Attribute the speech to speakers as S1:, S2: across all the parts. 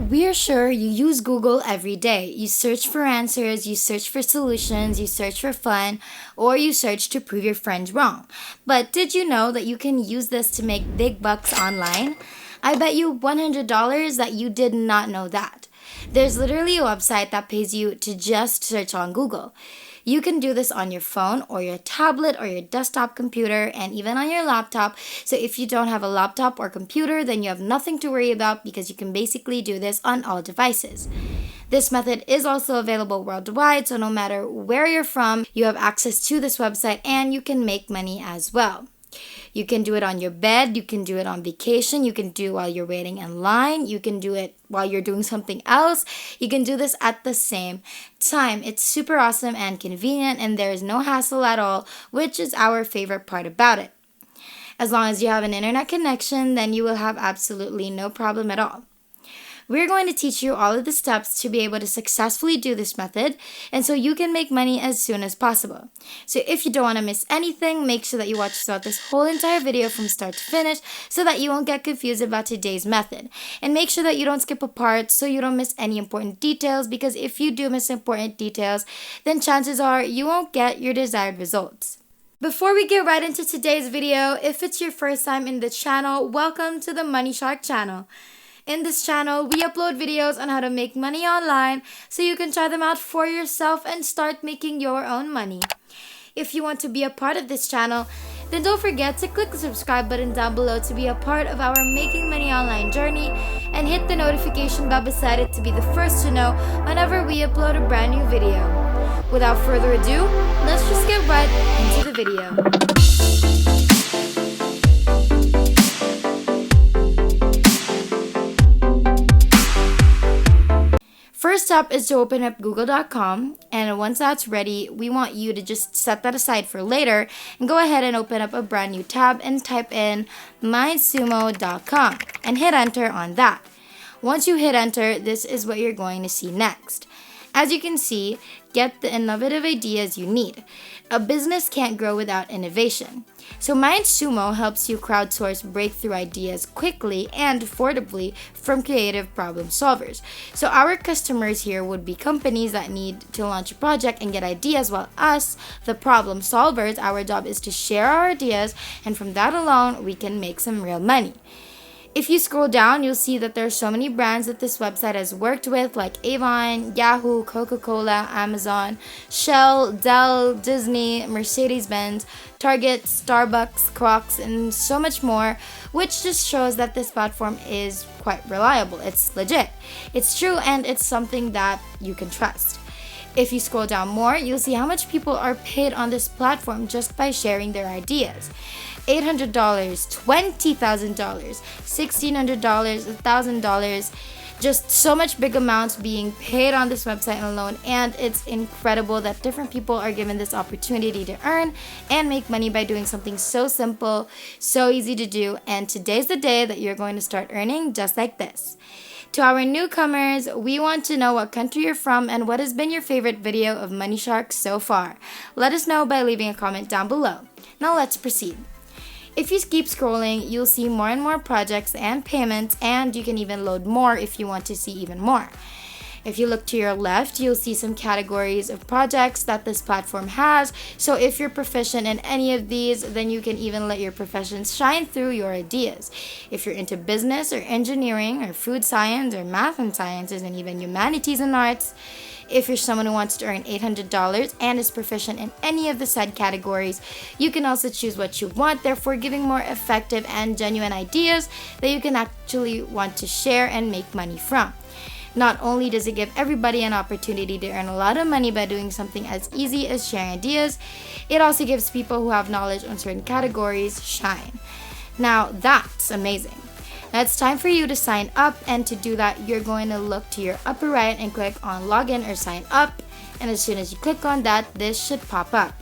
S1: We're sure you use Google every day. You search for answers, you search for solutions, you search for fun, or you search to prove your friends wrong. But did you know that you can use this to make big bucks online? I bet you $100 that you did not know that. There's literally a website that pays you to just search on Google. You can do this on your phone or your tablet or your desktop computer and even on your laptop. So if you don't have a laptop or computer, then you have nothing to worry about because you can basically do this on all devices. This method is also available worldwide, so no matter where you're from, you have access to this website and you can make money as well. You can do it on your bed, you can do it on vacation, you can do it while you're waiting in line, you can do it while you're doing something else. You can do this at the same time. It's super awesome and convenient, and there is no hassle at all, which is our favorite part about it. As long as you have an internet connection, then you will have absolutely no problem at all. We're going to teach you all of the steps to be able to successfully do this method, and so you can make money as soon as possible. So if you don't want to miss anything, make sure that you watch throughout this whole entire video from start to finish so that you won't get confused about today's method. And make sure that you don't skip a part so you don't miss any important details, because if you do miss important details, then chances are you won't get your desired results. Before we get right into today's video, if it's your first time in the channel, welcome to the Money Shark channel. In this channel, we upload videos on how to make money online so you can try them out for yourself and start making your own money. If you want to be a part of this channel, then don't forget to click the subscribe button down below to be a part of our Making Money Online journey, and hit the notification bell beside it to be the first to know whenever we upload a brand new video. Without further ado, let's just get right into the video. First up is to open up google.com, and once that's ready, we want you to just set that aside for later and go ahead and open up a brand new tab and type in mindsumo.com and hit enter on that. Once you hit enter, this is what you're going to see next. As you can see, get the innovative ideas you need. A business can't grow without innovation. So MindSumo helps you crowdsource breakthrough ideas quickly and affordably from creative problem solvers. So our customers here would be companies that need to launch a project and get ideas, while us, the problem solvers, our job is to share our ideas, and from that alone, we can make some real money. If you scroll down, you'll see that there are so many brands that this website has worked with, like Avon, Yahoo, Coca-Cola, Amazon, Shell, Dell, Disney, Mercedes-Benz, Target, Starbucks, Crocs, and so much more, which just shows that this platform is quite reliable. It's legit. It's true, and it's something that you can trust. If you scroll down more, you'll see how much people are paid on this platform just by sharing their ideas. $800, $20,000, $1,600, $1,000, just so much big amounts being paid on this website alone, and it's incredible that different people are given this opportunity to earn and make money by doing something so simple, so easy to do, and today's the day that you're going to start earning just like this. To our newcomers, we want to know what country you're from and what has been your favorite video of Money Shark so far. Let us know by leaving a comment down below. Now let's proceed. If you keep scrolling, you'll see more and more projects and payments, and you can even load more if you want to see even more. If you look to your left, you'll see some categories of projects that this platform has. So if you're proficient in any of these, then you can even let your profession shine through your ideas. If you're into business or engineering or food science or math and sciences and even humanities and arts, if you're someone who wants to earn $800 and is proficient in any of the said categories, you can also choose what you want, therefore giving more effective and genuine ideas that you can actually want to share and make money from. Not only does it give everybody an opportunity to earn a lot of money by doing something as easy as sharing ideas, it also gives people who have knowledge on certain categories shine. Now that's amazing. Now it's time for you to sign up, and to do that, you're going to look to your upper right and click on login or sign up, and as soon as you click on that, this should pop up.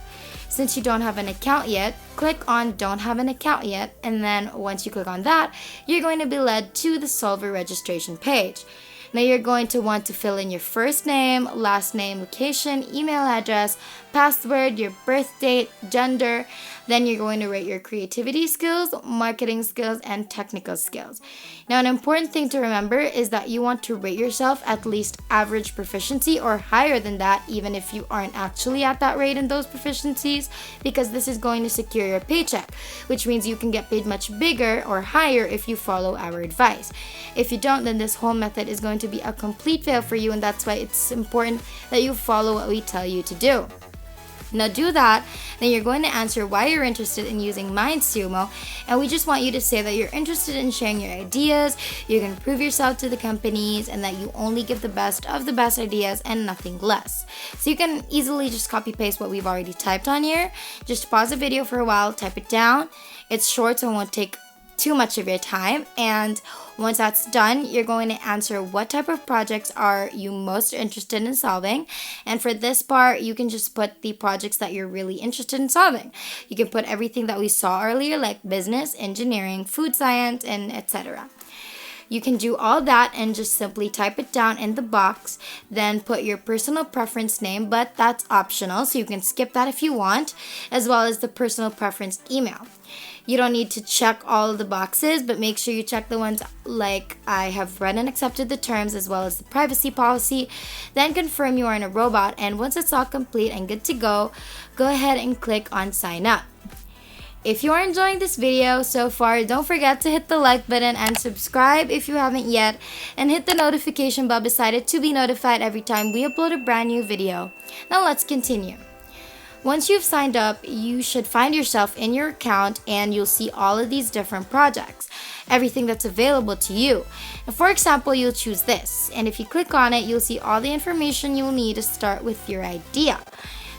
S1: Since you don't have an account yet, click on don't have an account yet, and then once you click on that, you're going to be led to the Solver registration page. Now you're going to want to fill in your first name, last name, location, email address, password, your birth date, gender, Then you're going to rate your creativity skills, marketing skills, and technical skills. Now, an important thing to remember is that you want to rate yourself at least average proficiency or higher than that, even if you aren't actually at that rate in those proficiencies, because this is going to secure your paycheck, which means you can get paid much bigger or higher if you follow our advice. If you don't, then this whole method is going to be a complete fail for you, and that's why it's important that you follow what we tell you to do. Now do that, then you're going to answer why you're interested in using MindSumo, and we just want you to say that you're interested in sharing your ideas, you can prove yourself to the companies, and that you only give the best of the best ideas and nothing less. So you can easily just copy paste what we've already typed on here. Just pause the video for a while, type it down. It's short, so it won't take too much of your time, and once that's done, you're going to answer what type of projects are you most interested in solving. And for this part, you can just put the projects that you're really interested in solving. You can put everything that we saw earlier, like business, engineering, food science, and etc. You can do all that and just simply type it down in the box, then put your personal preference name, but that's optional, so you can skip that if you want, as well as the personal preference email. You don't need to check all of the boxes, but make sure you check the ones like I have read and accepted the terms, as well as the privacy policy. Then confirm you are in a robot, and once it's all complete and good to go ahead and click on sign up. If you are enjoying this video so far, don't forget to hit the like button and subscribe if you haven't yet, and hit the notification bell beside it to be notified every time we upload a brand new video. Now let's continue. Once you've signed up, you should find yourself in your account, and you'll see all of these different projects, everything that's available to you. And for example, you'll choose this, and if you click on it, you'll see all the information you'll need to start with your idea.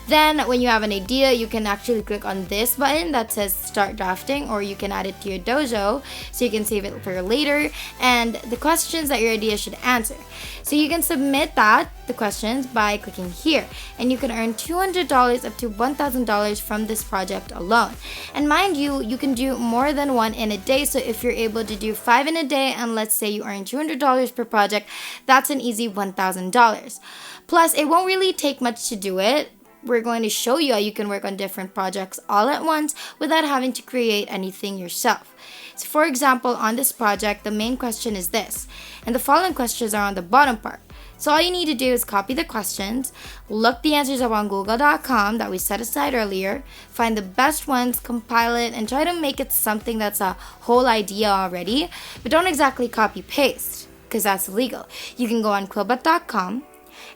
S1: Then when you have an idea, you can actually click on this button that says start drafting, or you can add it to your dojo so you can save it for later, and the questions that your idea should answer. So you can submit the questions by clicking here, and you can earn $200 up to $1,000 from this project alone. And mind you, you can do more than one in a day, so if you're able to do 5 in a day, and let's say you earn $200 per project, that's an easy $1,000. Plus, it won't really take much to do it. We're going to show you how you can work on different projects all at once without having to create anything yourself. So for example, on this project, the main question is this, and the following questions are on the bottom part. So all you need to do is copy the questions, look the answers up on google.com that we set aside earlier, find the best ones, compile it, and try to make it something that's a whole idea already, but don't exactly copy paste, because that's illegal. You can go on quillbot.com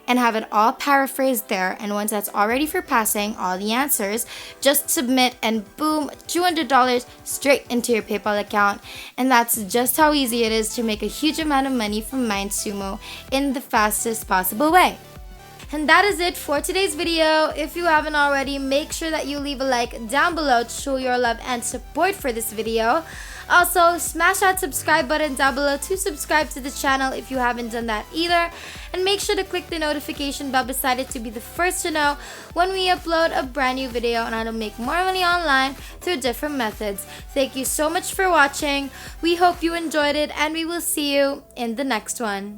S1: and have it all paraphrased there, and once that's all ready for passing all the answers, just submit, and boom, $200 straight into your PayPal account. And that's just how easy it is to make a huge amount of money from MindSumo in the fastest possible way. And that is it for today's video. If you haven't already, make sure that you leave a like down below to show your love and support for this video. Also, smash that subscribe button down below to subscribe to the channel if you haven't done that either. And make sure to click the notification bell beside it to be the first to know when we upload a brand new video on how to make more money online through different methods. Thank you so much for watching. We hope you enjoyed it, and we will see you in the next one.